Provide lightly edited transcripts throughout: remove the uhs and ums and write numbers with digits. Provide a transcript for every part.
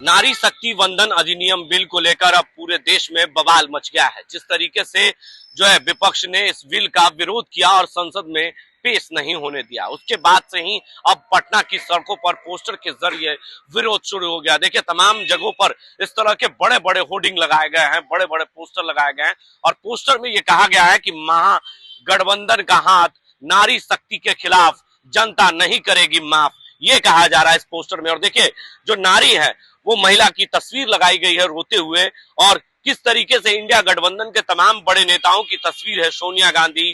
नारी शक्ति वंदन अधिनियम बिल को लेकर अब पूरे देश में बवाल मच गया है। जिस तरीके से जो है विपक्ष ने इस बिल का विरोध किया और संसद में पेश नहीं होने दिया, उसके बाद से ही अब पटना की सड़कों पर पोस्टर के जरिए विरोध शुरू हो गया। देखिए, तमाम जगहों पर इस तरह के बड़े बड़े होर्डिंग लगाए गए हैं, बड़े बड़े पोस्टर लगाए गए हैं और पोस्टर में ये कहा गया है कि महागठबंधन का हाथ नारी शक्ति के खिलाफ जनता नहीं करेगी माफ, ये कहा जा रहा है इस पोस्टर में। और देखिए, जो नारी है वो महिला की तस्वीर लगाई गई है रोते हुए, और किस तरीके से इंडिया गठबंधन के तमाम बड़े नेताओं की तस्वीर है, सोनिया गांधी,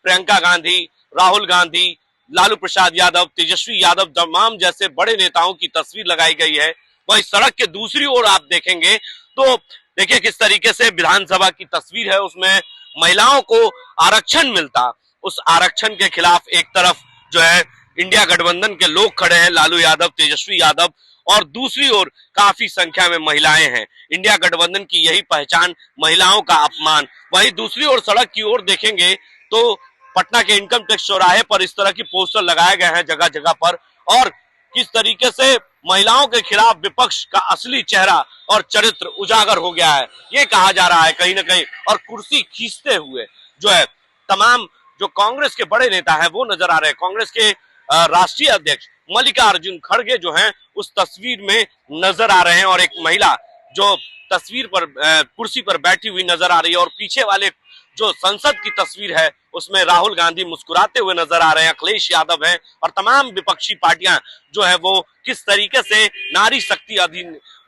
प्रियंका गांधी, राहुल गांधी, लालू प्रसाद यादव, तेजस्वी यादव, तमाम जैसे बड़े नेताओं की तस्वीर लगाई गई है। वही सड़क के दूसरी ओर आप देखेंगे तो देखिए किस तरीके से विधानसभा की तस्वीर है, उसमें महिलाओं को आरक्षण मिलता, उस आरक्षण के खिलाफ एक तरफ जो है इंडिया गठबंधन के लोग खड़े हैं, लालू यादव, तेजस्वी यादव, और दूसरी ओर काफी संख्या में महिलाएं हैं। इंडिया गठबंधन की यही पहचान, महिलाओं का अपमान। वहीं दूसरी ओर सड़क की ओर देखेंगे तो पटना के इनकम टैक्स चौराहे पर इस तरह की पोस्टर लगाए गए हैं जगह जगह पर, और किस तरीके से महिलाओं के खिलाफ विपक्ष का असली चेहरा और चरित्र उजागर हो गया है, ये कहा जा रहा है कहीं ना कहीं। और कुर्सी खींचते हुए जो है तमाम जो कांग्रेस के बड़े नेता हैं वो नजर आ रहे हैं। कांग्रेस के राष्ट्रीय अध्यक्ष मल्लिकार्जुन खड़गे जो हैं उस तस्वीर में नजर आ रहे हैं, और एक महिला जो तस्वीर पर कुर्सी पर बैठी हुई नजर आ रही है, और पीछे वाले जो संसद की तस्वीर है उसमें राहुल गांधी मुस्कुराते हुए नजर आ रहे हैं, अखिलेश यादव हैं, और तमाम विपक्षी पार्टियां जो है वो किस तरीके से नारी शक्ति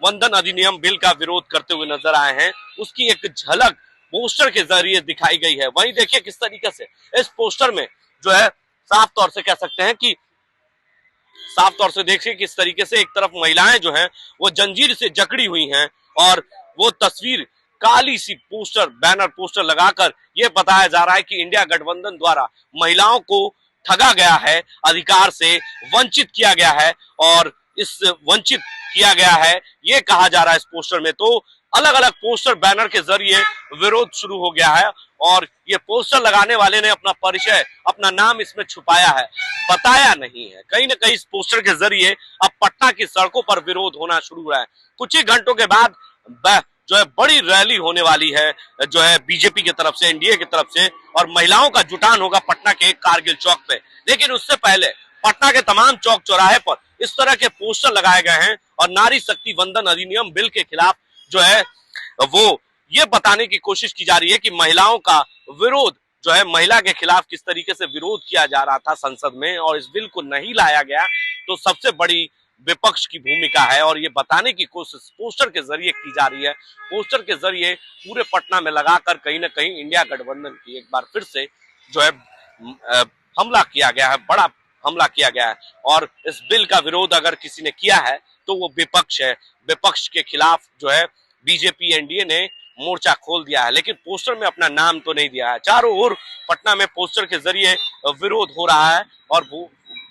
वंदन अधिनियम बिल का विरोध करते हुए नजर आए हैं, उसकी एक झलक पोस्टर के जरिए दिखाई गई है। वहीं देखिए किस तरीके से इस पोस्टर में जो है साफ तौर से कह सकते हैं कि साफ तौर से देखिए किस तरीके से एक तरफ महिलाएं जो हैं वो जंजीर से जकड़ी हुई हैं, और वो तस्वीर काली सी पोस्टर, बैनर पोस्टर लगाकर ये बताया जा रहा है कि इंडिया गठबंधन द्वारा महिलाओं को ठगा गया है, अधिकार से वंचित किया गया है, और इस वंचित किया गया है ये कहा जा रहा है इस पोस्टर में। तो अलग अलग पोस्टर, बैनर के जरिए विरोध शुरू हो गया है, और ये पोस्टर लगाने वाले ने अपना परिचय, अपना नाम इसमें छुपाया है, बताया नहीं है। कहीं ना कहीं इस पोस्टर के जरिए अब पटना की सड़कों पर विरोध होना शुरू हुआ है। कुछ ही घंटों के बाद जो है बड़ी रैली होने वाली है, जो है बीजेपी की तरफ से, एनडीए की तरफ से, और महिलाओं का जुटान होगा पटना के कारगिल चौक पे। लेकिन उससे पहले पटना के तमाम चौक चौराहे पर इस तरह के पोस्टर लगाए गए हैं, और नारी शक्ति वंदन अधिनियम बिल के खिलाफ जो है वो ये बताने की कोशिश की जा रही है कि महिलाओं का विरोध जो है, महिला के खिलाफ किस तरीके से विरोध किया जा रहा था संसद में, और इस बिल को नहीं लाया गया, तो सबसे बड़ी विपक्ष की भूमिका है, और ये बताने की कोशिश पोस्टर के जरिए की जा रही है। पोस्टर के जरिए पूरे पटना में लगाकर कहीं ना कहीं इंडिया गठबंधन की एक बार फिर से जो है हमला किया गया है, बड़ा हमला किया गया है। और इस बिल का विरोध अगर किसी ने किया है तो वो विपक्ष है। विपक्ष के खिलाफ जो है बीजेपी, एनडीए ने मोर्चा खोल दिया है, लेकिन पोस्टर में अपना नाम तो नहीं दिया है। चारों ओर पटना में पोस्टर के जरिए विरोध हो रहा है, और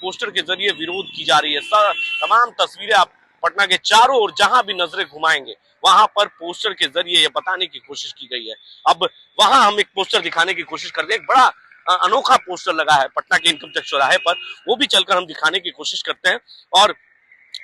पोस्टर के जरिए विरोध की जा रही है। तमाम तस्वीरें आप पटना के चारों ओर जहां भी नजरें घुमाएंगे वहां पर पोस्टर के जरिए ये बताने की कोशिश की गई है। अब वहां हम एक पोस्टर दिखाने की कोशिश करते हैं, एक बड़ा अनोखा पोस्टर लगा है पटना के इनकम टैक्स चौराहे पर, वो भी चलकर हम दिखाने की कोशिश करते हैं, और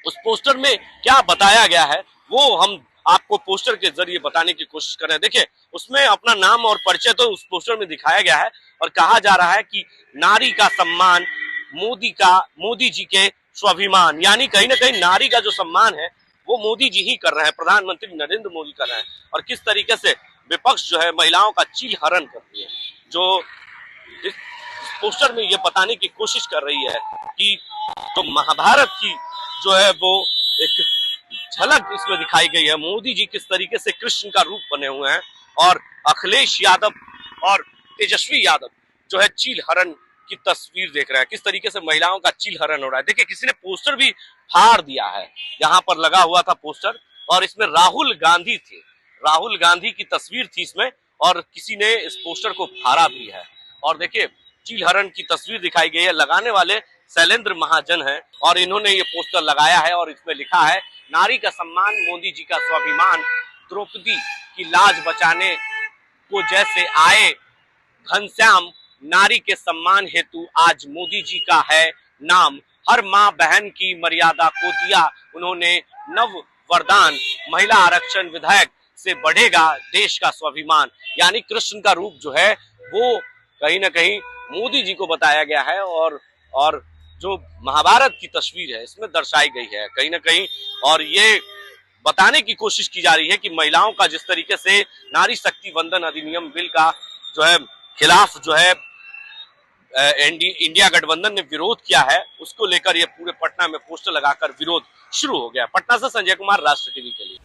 उस पोस्टर में क्या बताया गया है वो हम आपको पोस्टर के जरिए बताने की कोशिश कर रहे हैं। देखिए, उसमें अपना नाम और परिचय तो उस पोस्टर में दिखाया गया है, और कहा जा रहा है कि नारी का सम्मान मोदी जी के स्वाभिमान, यानी कहीं ना कहीं नारी का जो सम्मान है वो मोदी जी ही कर रहे हैं, प्रधानमंत्री नरेंद्र मोदी कर रहे हैं। और किस तरीके से विपक्ष जो है महिलाओं का चील हरण कर रही है, जो इस पोस्टर में ये बताने की कोशिश कर रही है कि तो महाभारत की जो है वो एक झलक इसमें दिखाई गई है। मोदी जी किस तरीके से कृष्ण का रूप बने हुए हैं, और अखिलेश यादव और तेजस्वी यादव जो है चील हरण की तस्वीर देख रहे हैं, किस तरीके से महिलाओं का चील हरण हो रहा है। देखिए, किसी ने पोस्टर भी फाड़ दिया है, यहाँ पर लगा हुआ था पोस्टर, और इसमें राहुल गांधी थे, राहुल गांधी की तस्वीर थी इसमें, और किसी ने इस पोस्टर को फाड़ा भी है। और देखिए, चील हरण की तस्वीर दिखाई गई है, लगाने वाले शैलेंद्र महाजन हैं, और इन्होंने ये पोस्टर लगाया है, और इसमें लिखा है नारी का सम्मान मोदी जी का स्वाभिमान, द्रौपदी की लाज बचाने को जैसे आए घनश्याम, नारी के सम्मान हेतु आज मोदी जी का है नाम, हर माँ बहन की मर्यादा को दिया उन्होंने नव वरदान महिला आरक्षण विधेयक से बढ़ेगा देश का स्वाभिमान। यानी कृष्ण का रूप जो है वो कहीं ना कहीं मोदी जी को बताया गया है और जो महाभारत की तस्वीर है इसमें दर्शाई गई है कहीं ना कहीं। और ये बताने की कोशिश की जा रही है कि महिलाओं का जिस तरीके से नारी शक्ति वंदन अधिनियम बिल का जो है खिलाफ जो है इंडिया गठबंधन ने विरोध किया है, उसको लेकर ये पूरे पटना में पोस्टर लगाकर विरोध शुरू हो गया। पटना से संजय कुमार, राष्ट्र टीवी के लिए।